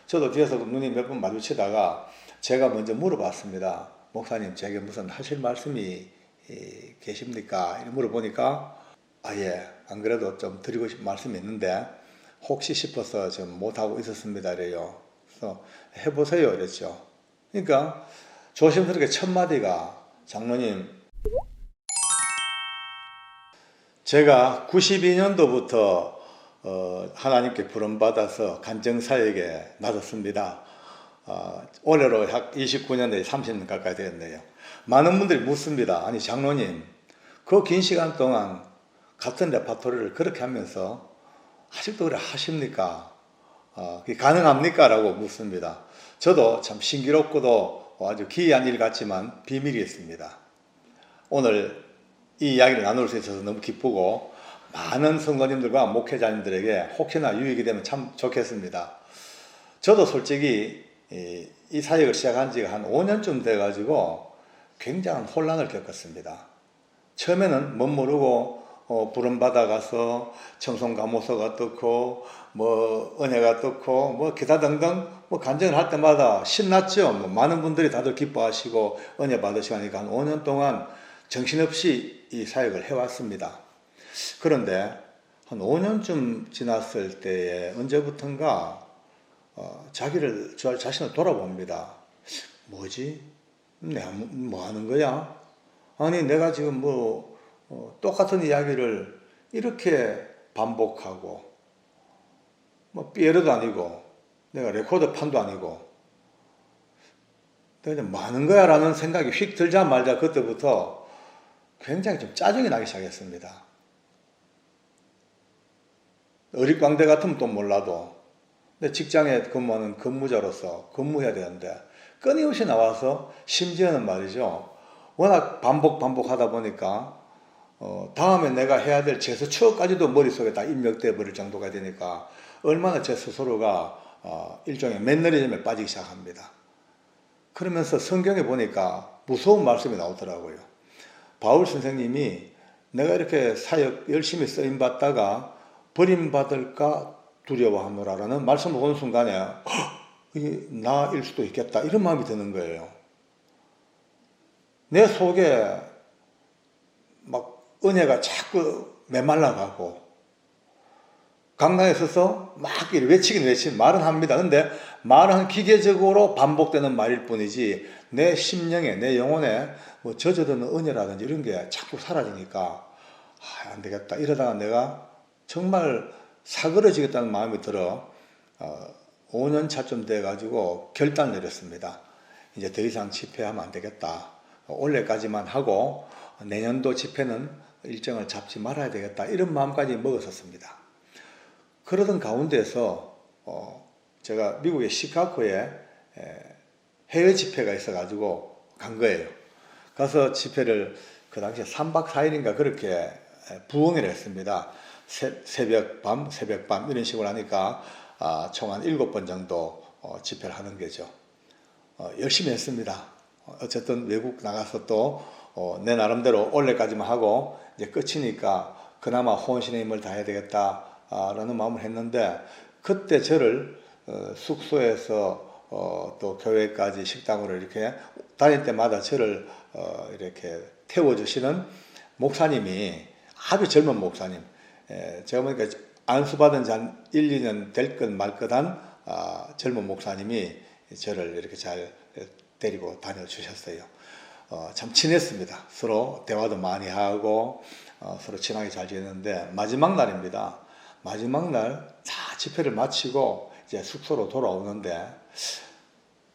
저도 뒤에서 눈이 몇 번 마주치다가 제가 먼저 물어봤습니다. 목사님, 제게 무슨 하실 말씀이 계십니까? 이렇게 물어보니까 예, 안 그래도 좀 드리고 싶은 말씀이 있는데 혹시 싶어서 좀 못하고 있었습니다. 이래요. 그래서 해보세요. 이랬죠. 그러니까 조심스럽게 첫 마디가, 장로님, 제가 92년도부터 하나님께 부름받아서 간증사역에 나섰습니다. 올해로 약 29년, 30년 가까이 되었네요. 많은 분들이 묻습니다. 아니 장로님, 그 긴 시간 동안 같은 레파토리를 그렇게 하면서 아직도 그래 하십니까? 그게 가능합니까? 라고 묻습니다. 저도 참 신기롭고도 아주 기이한 일 같지만 비밀이 있습니다. 오늘 이 이야기를 나눌 수 있어서 너무 기쁘고 많은 성도님들과 목회자님들에게 혹시나 유익이 되면 참 좋겠습니다. 저도 솔직히 이 사역을 시작한 지가 한 5년쯤 돼가지고 굉장한 혼란을 겪었습니다. 처음에는 못 모르고 부름받아 가서 청송감호소가 떴고 뭐 은혜가 떴고 뭐 기타 등등 뭐 간증을 할 때마다 신났죠. 뭐 많은 분들이 다들 기뻐하시고 은혜 받으시고 하니까 한 5년 동안 정신없이 이 사역을 해왔습니다. 그런데 한 5년쯤 지났을 때에 언제부턴가 자신을 돌아봅니다. 뭐지? 내가 뭐 하는 거야? 아니 내가 지금 뭐 똑같은 이야기를 이렇게 반복하고 뭐 삐에르도 아니고 내가 레코드 판도 아니고 내가 뭐 하는 거야? 라는 생각이 휙 들자마자 그때부터 굉장히 좀 짜증이 나기 시작했습니다. 어릿광대 같으면 또 몰라도 내 직장에 근무하는 근무자로서 근무해야 되는데 끊임없이 나와서 심지어는 말이죠. 워낙 반복하다 보니까 다음에 내가 해야 될 제스처까지도 머릿속에 다 입력돼 버릴 정도가 되니까 얼마나 제 스스로가 일종의 매너리즘에 빠지기 시작합니다. 그러면서 성경에 보니까 무서운 말씀이 나오더라고요. 바울 선생님이 내가 이렇게 사역 열심히 쓰임받다가 버림받을까 두려워하노라라는 말씀을 보는 순간에 이게 나일 수도 있겠다 이런 마음이 드는 거예요. 내 속에 막 은혜가 자꾸 메말라가고 강당에 서서 막 외치긴 말은 합니다. 근데 말은 기계적으로 반복되는 말일 뿐이지 내 심령에 내 영혼에 뭐 젖어드는 은혜라든지 이런 게 자꾸 사라지니까 안 되겠다. 이러다가 내가 정말 사그러지겠다는 마음이 들어 5년 차쯤 돼가지고 결단을 내렸습니다. 이제 더 이상 집회하면 안 되겠다. 올해까지만 하고 내년도 집회는 일정을 잡지 말아야 되겠다. 이런 마음까지 먹었었습니다. 그러던 가운데서 제가 미국의 시카고에 해외 집회가 있어가지고 간 거예요. 가서 집회를 그 당시에 3박 4일인가 그렇게 부흥을 했습니다. 새벽밤 이런 식으로 하니까 총 한 7번 정도 집회를 하는 거죠. 열심히 했습니다. 어쨌든 외국 나가서 또 내 나름대로 올해까지만 하고 이제 끝이니까 그나마 혼신의 힘을 다해야 되겠다라는 마음을 했는데 그때 저를 숙소에서 또 교회까지 식당으로 이렇게 다닐 때마다 저를 이렇게 태워주시는 목사님이 아주 젊은 목사님, 제가 보니까 안수받은 지 한 1, 2년 될 것 말 것한 젊은 목사님이 저를 이렇게 잘 데리고 다녀주셨어요. 참 친했습니다. 서로 대화도 많이 하고 서로 친하게 잘 지냈는데 마지막 날입니다. 마지막 날 다 집회를 마치고 이제 숙소로 돌아오는데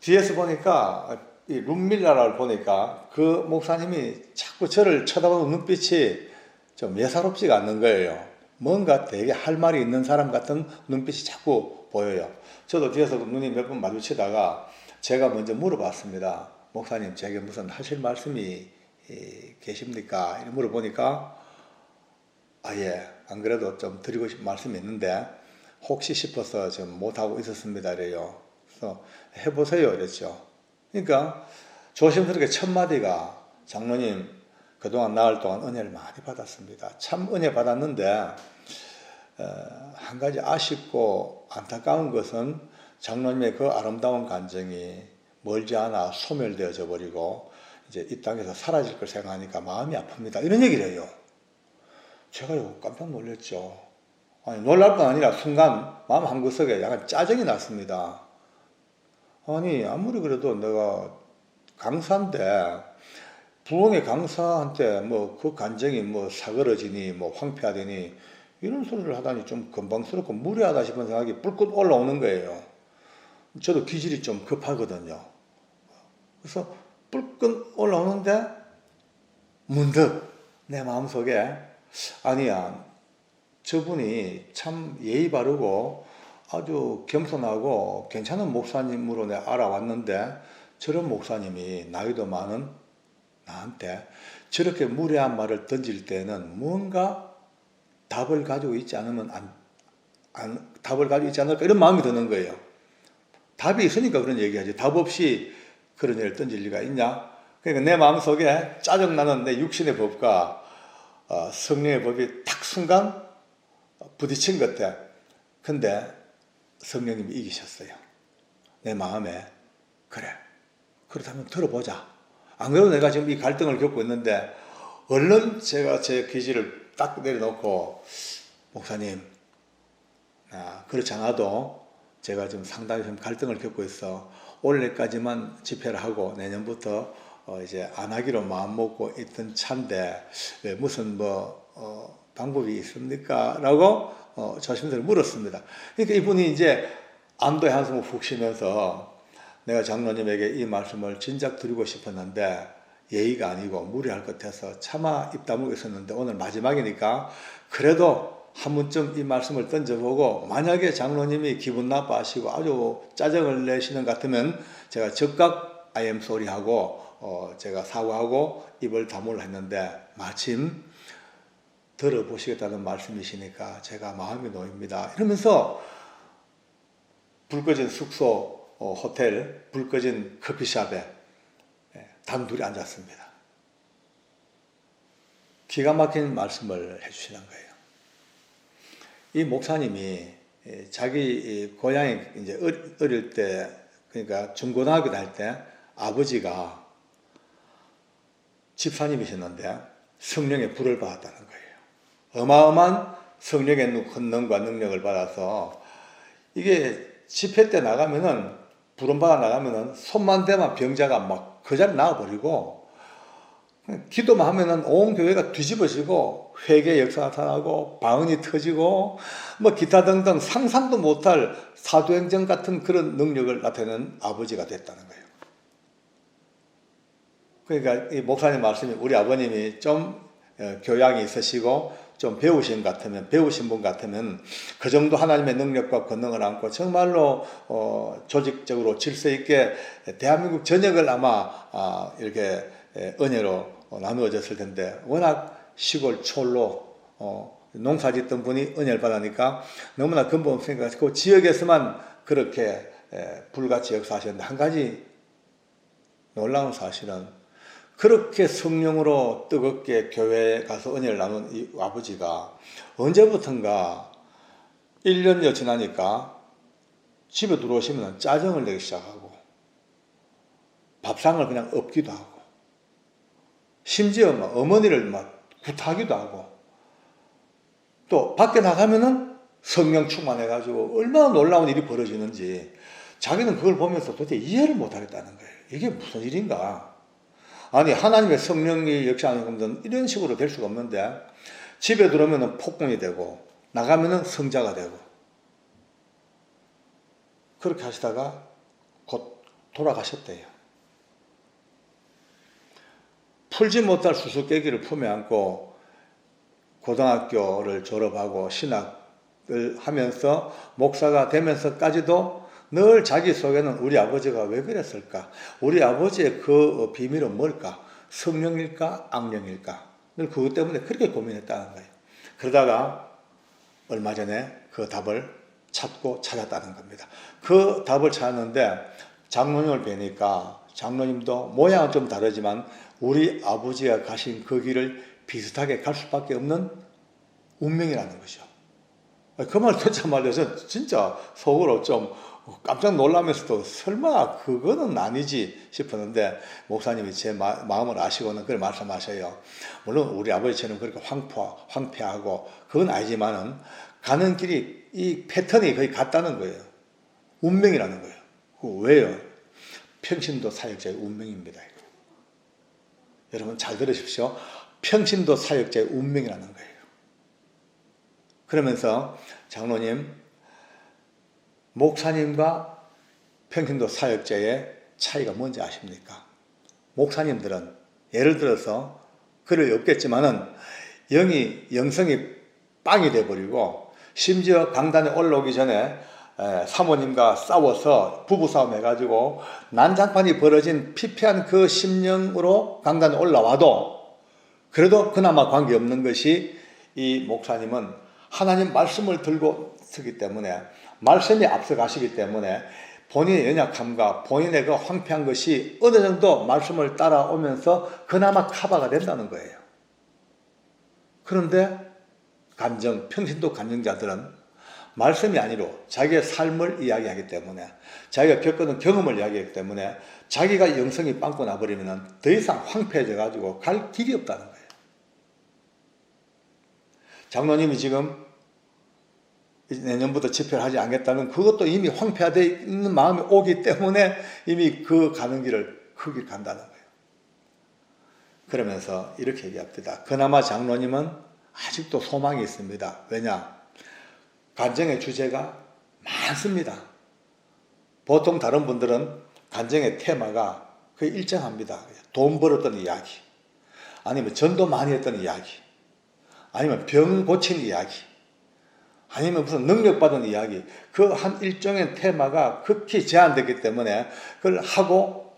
뒤에서 보니까 이 룸밀라를 보니까 그 목사님이 자꾸 저를 쳐다보는 눈빛이 좀 예사롭지가 않는 거예요. 뭔가 되게 할 말이 있는 사람 같은 눈빛이 자꾸 보여요. 저도 뒤에서 눈이 몇 번 마주치다가 제가 먼저 물어봤습니다. 목사님, 제게 무슨 하실 말씀이 계십니까? 이렇게 물어보니까 예, 안 그래도 좀 드리고 싶은 말씀이 있는데 혹시 싶어서 좀 못하고 있었습니다. 이래요. 그래서 해보세요. 이랬죠. 그러니까 조심스럽게 첫 마디가, 장로님, 그동안 나흘 동안 은혜를 많이 받았습니다. 참 은혜 받았는데 한 가지 아쉽고 안타까운 것은 장로님의 그 아름다운 간증이 멀지 않아 소멸되어져 버리고 이제 이 땅에서 사라질 걸 생각하니까 마음이 아픕니다. 이런 얘기를 해요. 제가 깜짝 놀랐죠. 아니, 놀랄 뿐 아니라 순간 마음 한구석에 약간 짜증이 났습니다. 아니, 아무리 그래도 내가 강사인데 부흥의 강사한테 뭐 그 간증이 뭐 사그러지니 뭐 황폐하더니 이런 소리를 하다니 좀 건방스럽고 무례하다 싶은 생각이 불끈 올라오는 거예요. 저도 기질이 좀 급하거든요. 그래서 불끈 올라오는데 문득 내 마음속에 아니야, 저분이 참 예의 바르고 아주 겸손하고 괜찮은 목사님으로 내가 알아왔는데 저런 목사님이 나이도 많은 나한테 저렇게 무례한 말을 던질 때는 뭔가 답을 가지고 있지 않으면 답을 가지고 있지 않을까 이런 마음이 드는 거예요. 답이 있으니까 그런 얘기하지. 답 없이 그런 얘기를 던질 리가 있냐? 그러니까 내 마음속에 짜증나는 내 육신의 법과 성령의 법이 딱 순간 부딪힌 것 같아. 근데 성령님이 이기셨어요. 내 마음에 그래, 그렇다면 들어보자. 안 그래도 내가 지금 이 갈등을 겪고 있는데 얼른 제가 제 기질을 딱 내려놓고 목사님, 그렇지 않아도 제가 좀 상당히 좀 갈등을 겪고 있어. 올해까지만 집회를 하고 내년부터 이제 안 하기로 마음먹고 있던 차인데 무슨 방법이 있습니까? 라고 조심스럽게 물었습니다. 그러니까 이분이 이제 안도의 한숨을 푹 쉬면서 내가 장로님에게 이 말씀을 진작 드리고 싶었는데 예의가 아니고 무리할 것 같아서 차마 입 다물고 있었는데 오늘 마지막이니까 그래도 한 번쯤 이 말씀을 던져보고 만약에 장로님이 기분 나빠하시고 아주 짜증을 내시는 것 같으면 제가 즉각 I am sorry 하고 제가 사과하고 입을 다물라 했는데 마침 들어보시겠다는 말씀이시니까 제가 마음이 놓입니다. 이러면서 불 꺼진 숙소 호텔, 불 꺼진 커피숍에 단둘이 앉았습니다. 기가 막힌 말씀을 해주시는 거예요. 이 목사님이 자기 고향이 이제 어릴 때, 그러니까 중고등학교 다닐 때 아버지가 집사님이셨는데 성령의 불을 받았다는 거예요. 어마어마한 성령의 권능과 능력을 받아서 이게 집회 때 나가면은 부름받아 나가면은 손만 대면 병자가 막 그 자리에 나와버리고 기도만 하면은 온 교회가 뒤집어지고 회개 역사가 나타나고 방언이 터지고 뭐 기타 등등 상상도 못할 사도행전 같은 그런 능력을 나타내는 아버지가 됐다는 거예요. 그러니까 이 목사님 말씀이 우리 아버님이 좀 교양이 있으시고 좀 배우신 분 같으면 그 정도 하나님의 능력과 권능을 안고 정말로 조직적으로 질서 있게 대한민국 전역을 아마 이렇게 은혜로 나누어졌을 텐데 워낙 시골 촌로 농사 짓던 분이 은혜를 받으니까 너무나 근본 없으니까 그 지역에서만 그렇게 불같이 역사하셨는데 한 가지 놀라운 사실은 그렇게 성령으로 뜨겁게 교회에 가서 은혜를 나눈 이 아버지가 언제부턴가 1년여 지나니까 집에 들어오시면 짜증을 내기 시작하고 밥상을 그냥 엎기도 하고 심지어 막 어머니를 막 구타하기도 하고 또 밖에 나가면은 성령 충만해가지고 얼마나 놀라운 일이 벌어지는지 자기는 그걸 보면서 도대체 이해를 못하겠다는 거예요. 이게 무슨 일인가? 아니 하나님의 성령이 역사하는 것은 이런 식으로 될 수가 없는데 집에 들어오면 폭군이 되고 나가면 성자가 되고 그렇게 하시다가 곧 돌아가셨대요. 풀지 못할 수수께끼를 품에 안고 고등학교를 졸업하고 신학을 하면서 목사가 되면서까지도 늘 자기 속에는 우리 아버지가 왜 그랬을까? 우리 아버지의 그 비밀은 뭘까? 성령일까? 악령일까? 늘 그것 때문에 그렇게 고민했다는 거예요. 그러다가 얼마 전에 그 답을 찾고 찾았다는 겁니다. 그 답을 찾았는데 장로님을 뵈니까 장로님도 모양은 좀 다르지만 우리 아버지가 가신 그 길을 비슷하게 갈 수밖에 없는 운명이라는 거죠. 그 말 듣자마자 진짜 속으로 좀 깜짝 놀라면서도 설마 그거는 아니지 싶었는데 목사님이 제 마음을 아시고는 그렇게 말씀하셔요. 물론 우리 아버지처럼 그렇게 황폐하고 그건 아니지만은 가는 길이 이 패턴이 거의 같다는 거예요. 운명이라는 거예요. 왜요? 평신도 사역자의 운명입니다. 여러분 잘 들으십시오. 평신도 사역자의 운명이라는 거예요. 그러면서 장로님, 목사님과 평신도 사역자의 차이가 뭔지 아십니까? 목사님들은 예를 들어서 글을 없겠지만은 영성이 빵이 돼버리고 심지어 강단에 올라오기 전에 사모님과 싸워서 부부싸움 해가지고 난장판이 벌어진 피폐한 그 심령으로 강단에 올라와도 그래도 그나마 관계없는 것이 이 목사님은 하나님 말씀을 들고 서기 때문에 말씀이 앞서가시기 때문에 본인의 연약함과 본인의 그 황폐한 것이 어느 정도 말씀을 따라오면서 그나마 커버가 된다는 거예요. 그런데 평신도 간증자들은 말씀이 아니로 자기의 삶을 이야기하기 때문에 자기가 겪는 경험을 이야기하기 때문에 자기가 영성이 빵꾸 나버리면 더 이상 황폐해져 가지고 갈 길이 없다는 거예요. 장로님이 지금 내년부터 집회를 하지 않겠다는 그것도 이미 황폐화되어 있는 마음이 오기 때문에 이미 그 가는 길을 그 길 간다는 거예요. 그러면서 이렇게 얘기합니다. 그나마 장로님은 아직도 소망이 있습니다. 왜냐? 간증의 주제가 많습니다. 보통 다른 분들은 간증의 테마가 거의 일정합니다. 돈 벌었던 이야기, 아니면 전도 많이 했던 이야기, 아니면 병 고친 이야기, 아니면 무슨 능력 받은 이야기, 그 한 일종의 테마가 극히 제한되기 때문에 그걸 하고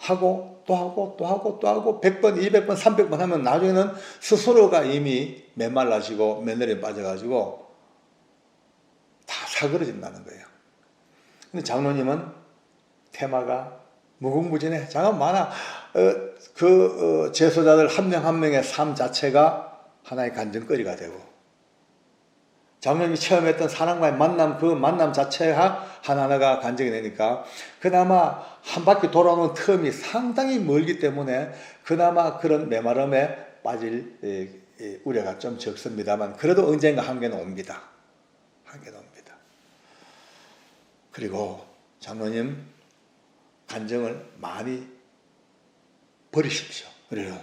또 하고 100번, 200번, 300번 하면 나중에는 스스로가 이미 메말라지고 맨ner에 빠져가지고 다 사그러진다는 거예요. 근데 장로님은 테마가 무궁무진해. 장은 많아. 제소자들 한 명 한 명의 삶 자체가 하나의 간증거리가 되고, 장로님이 체험했던 사람과의 만남, 그 만남 자체가 하나하나가 간증이 되니까 그나마 한 바퀴 돌아오는 텀이 상당히 멀기 때문에 그나마 그런 메마름에 빠질 우려가 좀 적습니다만 그래도 언젠가 한계는 옵니다. 한계는 옵니다. 그리고 장로님 간증을 많이 버리십시오. 그래요.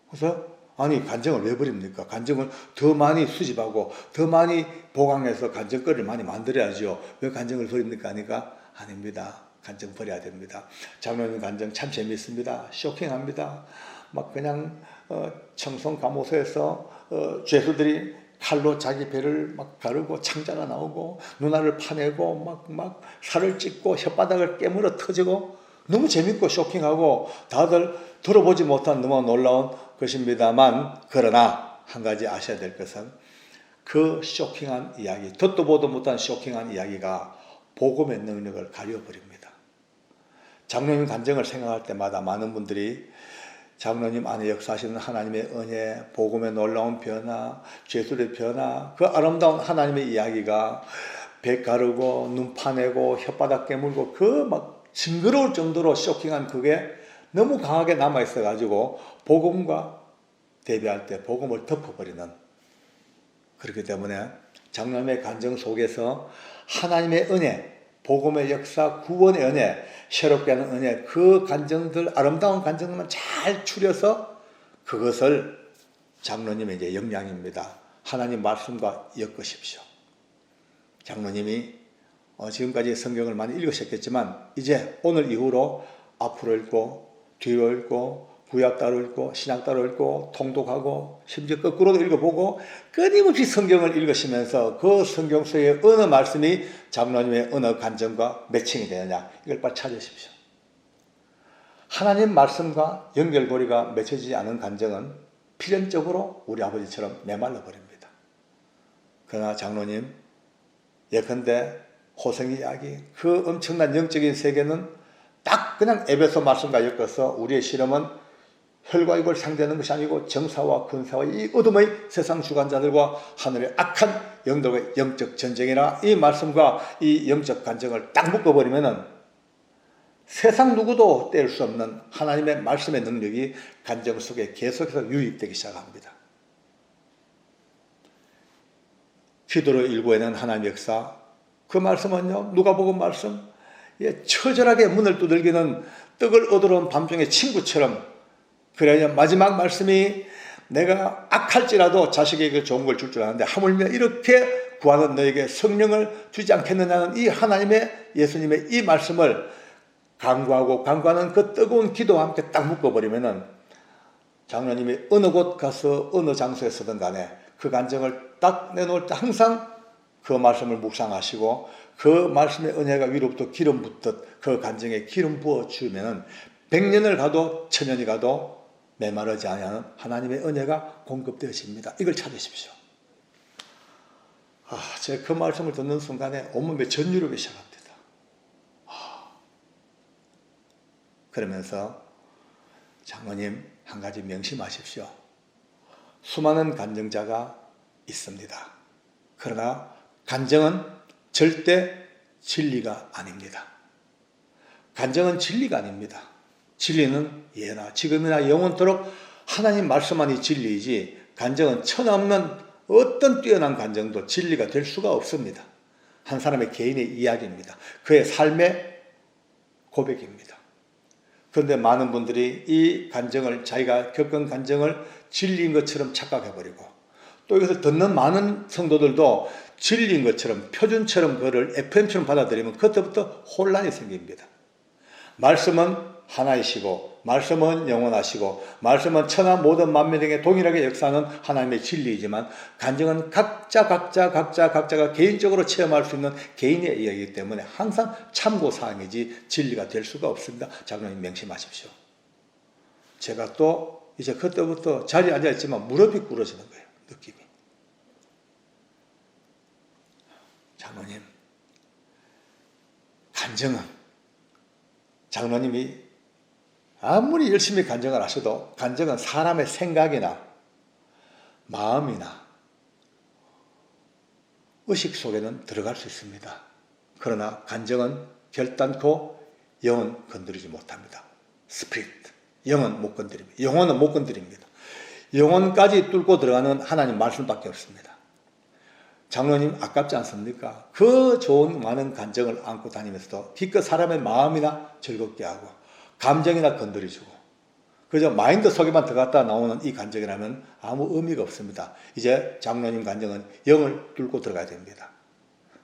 그래서 아니 간증을 왜 버립니까? 간증을 더 많이 수집하고 더 많이 보강해서 간증거리를 많이 만들어야죠. 왜 간증을 버립니까? 하니까 아닙니다. 간증 버려야 됩니다. 장로님 간증 참 재밌습니다. 쇼킹합니다. 막 그냥 청송 감호소에서 죄수들이 칼로 자기 배를 막 가르고 창자가 나오고 누나를 파내고 막 살을 찢고 혓바닥을 깨물어 터지고 너무 재밌고 쇼킹하고 다들 들어보지 못한 너무 놀라운 것입니다만, 그러나 한 가지 아셔야 될 것은 그 쇼킹한 이야기, 듣도 보도 못한 쇼킹한 이야기가 복음의 능력을 가려버립니다. 장로님 간증을 생각할 때마다 많은 분들이 장로님 안에 역사하시는 하나님의 은혜, 복음의 놀라운 변화, 죄술의 변화, 그 아름다운 하나님의 이야기가 배 가르고 눈 파내고 혓바닥 깨물고 그 막 징그러울 정도로 쇼킹한 그게 너무 강하게 남아있어 가지고 복음과 대비할 때 복음을 덮어버리는, 그렇기 때문에 장로님의 간증 속에서 하나님의 은혜, 복음의 역사, 구원의 은혜, 새롭게 하는 은혜, 그 간증들, 아름다운 간증들만 잘 추려서 그것을 장로님의 이제 역량입니다. 하나님 말씀과 엮으십시오. 장로님이 지금까지 성경을 많이 읽으셨겠지만 이제 오늘 이후로 앞으로 읽고 뒤로 읽고 구약 따로 읽고 신약 따로 읽고 통독하고 심지어 거꾸로도 읽어보고 끊임없이 성경을 읽으시면서 그 성경 속의 어느 말씀이 장로님의 어느 간증과 매칭이 되느냐, 이걸 빨리 찾으십시오. 하나님 말씀과 연결고리가 맺혀지지 않은 간증은 필연적으로 우리 아버지처럼 메말라 버립니다. 그러나 장로님 예컨대 호생 이야기, 그 엄청난 영적인 세계는 딱 그냥 에베소 말씀과 엮어서 우리의 실험은 혈과 육을 상대하는 것이 아니고 정사와 군사와 이 어둠의 세상 주관자들과 하늘의 악한 영들의 영적 전쟁이라, 이 말씀과 이 영적 간증을 딱 묶어버리면은 세상 누구도 뗄 수 없는 하나님의 말씀의 능력이 간증 속에 계속해서 유입되기 시작합니다. 기도로 일구에는 하나님의 역사, 그 말씀은요, 누가복음 말씀, 처절하게 문을 두들기는 떡을 얻으러 온 밤중에 친구처럼, 그래야 마지막 말씀이 내가 악할지라도 자식에게 좋은 걸 줄 줄 아는데 하물며 이렇게 구하는 너에게 성령을 주지 않겠느냐는 이 하나님의 예수님의 이 말씀을 간구하는 그 뜨거운 기도와 함께 딱 묶어버리면은 장로님이 어느 곳 가서 어느 장소에 서든 간에 그 간증을 딱 내놓을 때 항상 그 말씀을 묵상하시고 그 말씀의 은혜가 위로부터 기름 붓듯 그 간증에 기름 부어 주면은 100년을 가도 1000년이 가도 메마르지 않는 하나님의 은혜가 공급되어집니다. 이걸 찾으십시오. 제가 그 말씀을 듣는 순간에 온몸에 전율이 시작합니다. 그러면서 장로님 한 가지 명심하십시오. 수많은 간증자가 있습니다. 그러나 간증은 절대 진리가 아닙니다. 간증은 진리가 아닙니다. 진리는 예나 지금이나 영원토록 하나님 말씀만이 진리이지 간증은 천없는 어떤 뛰어난 간증도 진리가 될 수가 없습니다. 한 사람의 개인의 이야기입니다. 그의 삶의 고백입니다. 그런데 많은 분들이 이 간증을 자기가 겪은 간증을 진리인 것처럼 착각해버리고 또 이것을 듣는 많은 성도들도 진리인 것처럼 표준처럼 그거를 FM처럼 받아들이면 그때부터 혼란이 생깁니다. 말씀은 하나이시고 말씀은 영원하시고 말씀은 천하 모든 만민에게 동일하게 역사하는 하나님의 진리이지만 간증은 각자가 개인적으로 체험할 수 있는 개인의 이야기이기 때문에 항상 참고사항이지 진리가 될 수가 없습니다. 장로님 명심하십시오. 제가 또 이제 그때부터 자리에 앉아있지만 무릎이 꿇어지는 거예요. 느낌이. 장로님, 간증은 장로님이 아무리 열심히 간증을 하셔도 간증은 사람의 생각이나 마음이나 의식 속에는 들어갈 수 있습니다. 그러나 간증은 결단코 영은 건드리지 못합니다. 스피릿, 영은 못 건드립니다. 영혼은 못 건드립니다. 영혼까지 뚫고 들어가는 하나님 말씀밖에 없습니다. 장로님 아깝지 않습니까? 그 좋은 많은 간증을 안고 다니면서도 기껏 사람의 마음이나 즐겁게 하고 감정이나 건드려주고 그저 마인드 속에만 들어갔다 나오는 이 간증이라면 아무 의미가 없습니다. 이제 장로님 간증은 영을 뚫고 들어가야 됩니다.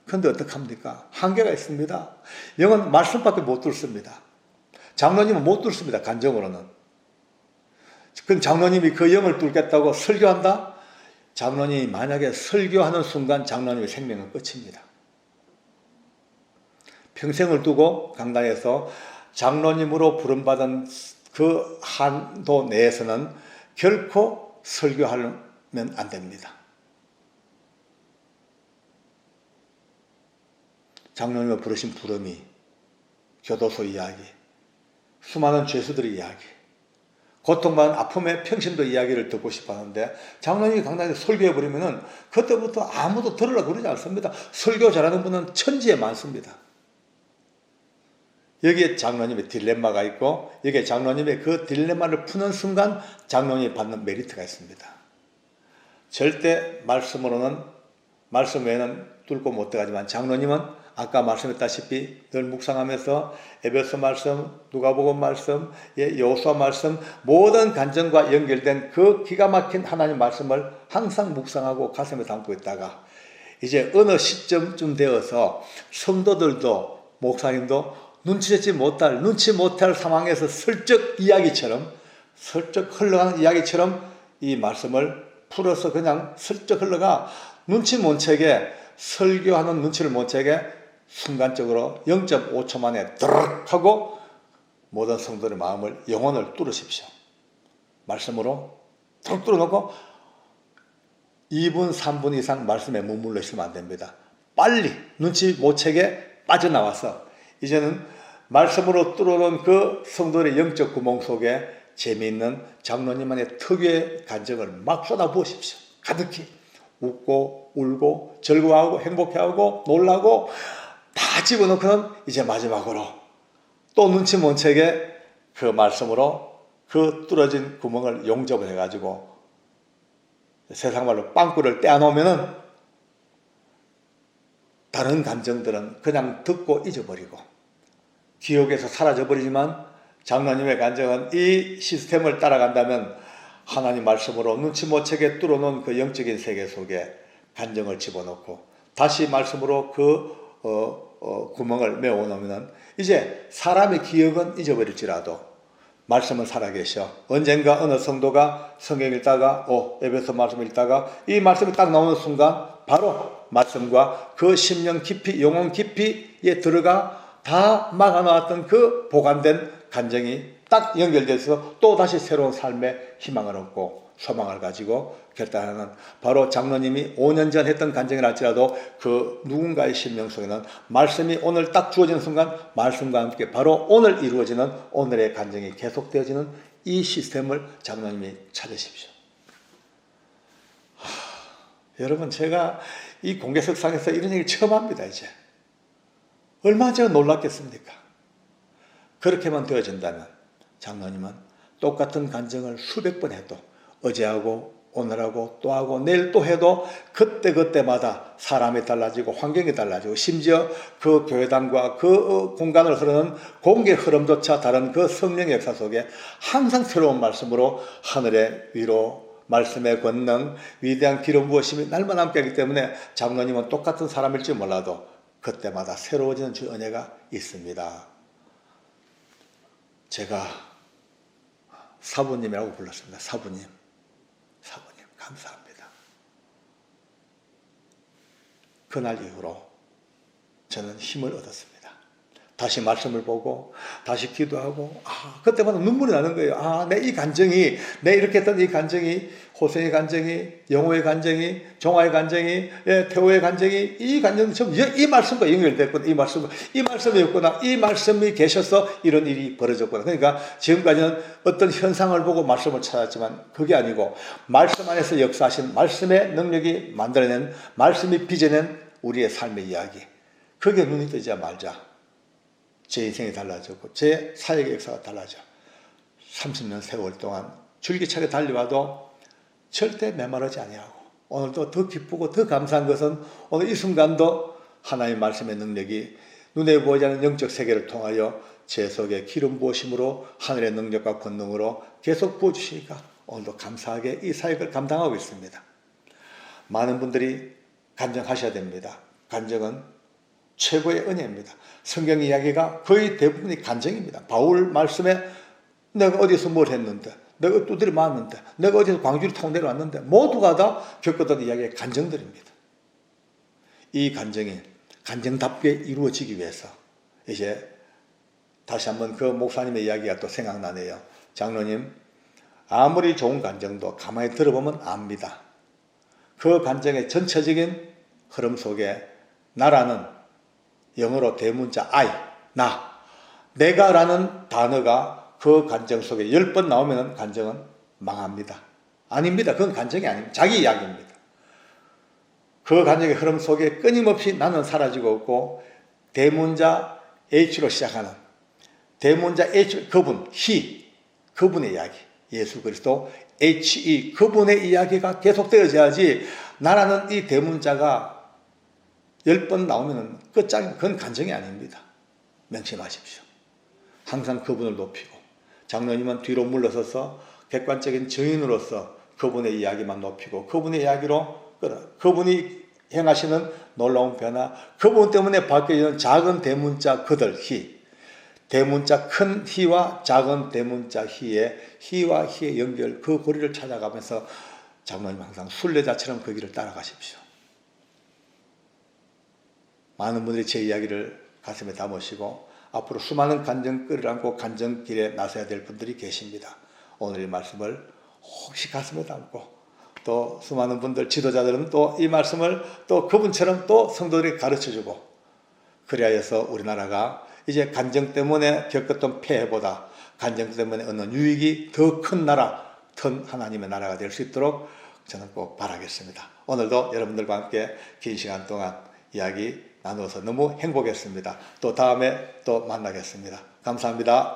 그런데 어떡합니까? 한계가 있습니다. 영은 말씀밖에 못 뚫습니다. 장로님은 못 뚫습니다. 간증으로는. 그럼 장로님이 그 영을 뚫겠다고 설교한다? 장로님이 만약에 설교하는 순간 장로님의 생명은 끝입니다. 평생을 두고 강단에서 장로님으로 부름받은 그 한도 내에서는 결코 설교하면 안 됩니다. 장로님을 부르신 부름이 교도소 이야기, 수많은 죄수들의 이야기, 고통받은 아픔의 평신도 이야기를 듣고 싶어 하는데 장로님이 강단에서 설교해버리면 그때부터 아무도 들으려고 그러지 않습니다. 설교 잘하는 분은 천지에 많습니다. 여기에 장로님의 딜레마가 있고 여기에 장로님의 그 딜레마를 푸는 순간 장로님이 받는 메리트가 있습니다. 절대 말씀 외에는 뚫고 못 들어가지만 장로님은 아까 말씀했다시피 늘 묵상하면서 에베소 말씀, 누가복음 말씀, 여호수아 말씀 모든 간증과 연결된 그 기가 막힌 하나님 말씀을 항상 묵상하고 가슴에 담고 있다가 이제 어느 시점쯤 되어서 성도들도 목사님도 눈치 못할 상황에서 슬쩍 흘러가는 이야기처럼 이 말씀을 풀어서 그냥 슬쩍 흘러가 눈치 못 채게 설교하는 눈치를 못 채게 순간적으로 0.5초 만에 드르륵 하고 모든 성도의 마음을 영혼을 뚫으십시오. 말씀으로 툭 뚫어놓고 2분 3분 이상 말씀에 머물러 있으면 안 됩니다. 빨리 눈치 못 채게 빠져나와서 이제는 말씀으로 뚫어놓은 그 성도의 영적 구멍 속에 재미있는 장로님만의 특유의 간증을 막 쏟아부으십시오. 가득히 웃고 울고 즐거워하고 행복해하고 놀라고 다 집어넣고는 이제 마지막으로 또 눈치 못 채게 그 말씀으로 그 뚫어진 구멍을 용접을 해가지고 세상 말로 빵꾸를 떼어놓으면은 다른 감정들은 그냥 듣고 잊어버리고 기억에서 사라져버리지만 장로님의 간증은 이 시스템을 따라간다면 하나님 말씀으로 눈치 못 채게 뚫어놓은 그 영적인 세계 속에 간증을 집어넣고 다시 말씀으로 그 구멍을 메워놓으면 이제 사람의 기억은 잊어버릴지라도 말씀은 살아계셔. 언젠가 어느 성도가 성경 읽다가 에베소 말씀 읽다가 이 말씀이 딱 나오는 순간 바로 말씀과 그 심령 깊이 영혼 깊이에 들어가 다 막아놓았던 그 보관된 간증이 딱 연결돼서 또 다시 새로운 삶의 희망을 얻고 소망을 가지고 결단하는 바로 장로님이 5년 전 했던 간증이라 할지라도 그 누군가의 심령 속에는 말씀이 오늘 딱 주어지는 순간 말씀과 함께 바로 오늘 이루어지는 오늘의 간증이 계속되어지는 이 시스템을 장로님이 찾으십시오. 여러분 제가 이 공개석상에서 이런 얘기를 처음 합니다. 이제 얼마나 제가 놀랐겠습니까? 그렇게만 되어진다면 장로님은 똑같은 간증을 수백 번 해도 어제하고 오늘하고 또 하고 내일 또 해도 그때그때마다 사람이 달라지고 환경이 달라지고 심지어 그 교회당과 그 공간을 흐르는 공기 흐름조차 다른 그 성령의 역사 속에 항상 새로운 말씀으로 하늘의 위로 말씀의 권능 위대한 기름 부으심이 날마다 함께하기 때문에 장로님은 똑같은 사람일지 몰라도 그때마다 새로워지는 주 은혜가 있습니다. 제가 사부님이라고 불렀습니다. 사부님 감사합니다. 그날 이후로 저는 힘을 얻었습니다. 다시 말씀을 보고 다시 기도하고 그때마다 눈물이 나는 거예요. 내 이 간증이 내 이렇게 했던 이 간증이 호세의 간증이 영호의 간증이 종아의 간증이 태호의 간증이 이 간증이 전부 이 말씀과 연결됐구나. 이 말씀이었구나. 이 말씀이 계셔서 이런 일이 벌어졌구나. 그러니까 지금까지는 어떤 현상을 보고 말씀을 찾았지만 그게 아니고 말씀 안에서 역사하신 말씀의 능력이 만들어낸 말씀이 빚어낸 우리의 삶의 이야기 그게 눈이 뜨자마자 제 인생이 달라졌고 제 사역의 역사가 달라져 30년 세월 동안 줄기차게 달려와도 절대 메마르지 아니하고 오늘도 더 기쁘고 더 감사한 것은 오늘 이 순간도 하나님의 말씀의 능력이 눈에 보이지 않는 영적 세계를 통하여 제 속에 기름 부으심으로 하늘의 능력과 권능으로 계속 부어주시니까 오늘도 감사하게 이 사역을 감당하고 있습니다. 많은 분들이 간증하셔야 됩니다. 간증은 최고의 은혜입니다. 성경 이야기가 거의 대부분이 간증입니다. 바울 말씀에 내가 어디서 뭘 했는데 내가 두드려 맞았는데 내가 어디서 광주를 타고 내려왔는데 모두가 다 겪었던 이야기의 간증들입니다. 이 간증이 간증답게 이루어지기 위해서 이제 다시 한번 그 목사님의 이야기가 또 생각나네요. 장로님 아무리 좋은 간증도 가만히 들어보면 압니다. 그 간증의 전체적인 흐름 속에 나라는 영어로 대문자 I, 내가라는 단어가 그 간증 속에 10번 나오면 간증은 망합니다. 아닙니다. 그건 간증이 아닙니다. 자기 이야기입니다. 그 간증의 흐름 속에 끊임없이 나는 사라지고 없고 대문자 H로 시작하는 대문자 H, 그분, He, 그분의 이야기 예수 그리스도 HE, 그분의 이야기가 계속되어져야지 나라는 이 대문자가 10번 나오면 끝장이 그건 간증이 아닙니다. 명심하십시오. 항상 그분을 높이고 장로님은 뒤로 물러서서 객관적인 증인으로서 그분의 이야기만 높이고 그분의 이야기로 그분이 행하시는 놀라운 변화 그분 때문에 바뀌어지는 작은 대문자 그들 히 대문자 큰 히와 작은 대문자 히의 히와 히의 연결 그 고리를 찾아가면서 장로님 항상 순례자처럼 그 길을 따라가십시오. 많은 분들이 제 이야기를 가슴에 담으시고 앞으로 수많은 간증거리를 안고 간증길에 나서야 될 분들이 계십니다. 오늘 이 말씀을 혹시 가슴에 담고 또 수많은 분들 지도자들은 또 이 말씀을 또 그분처럼 또 성도들이 가르쳐주고 그래야 해서 우리나라가 이제 간증 때문에 겪었던 폐해보다 간증 때문에 얻는 유익이 더 큰 나라, 큰 하나님의 나라가 될 수 있도록 저는 꼭 바라겠습니다. 오늘도 여러분들과 함께 긴 시간 동안 이야기 나누어서 너무 행복했습니다. 또 다음에 또 만나겠습니다. 감사합니다.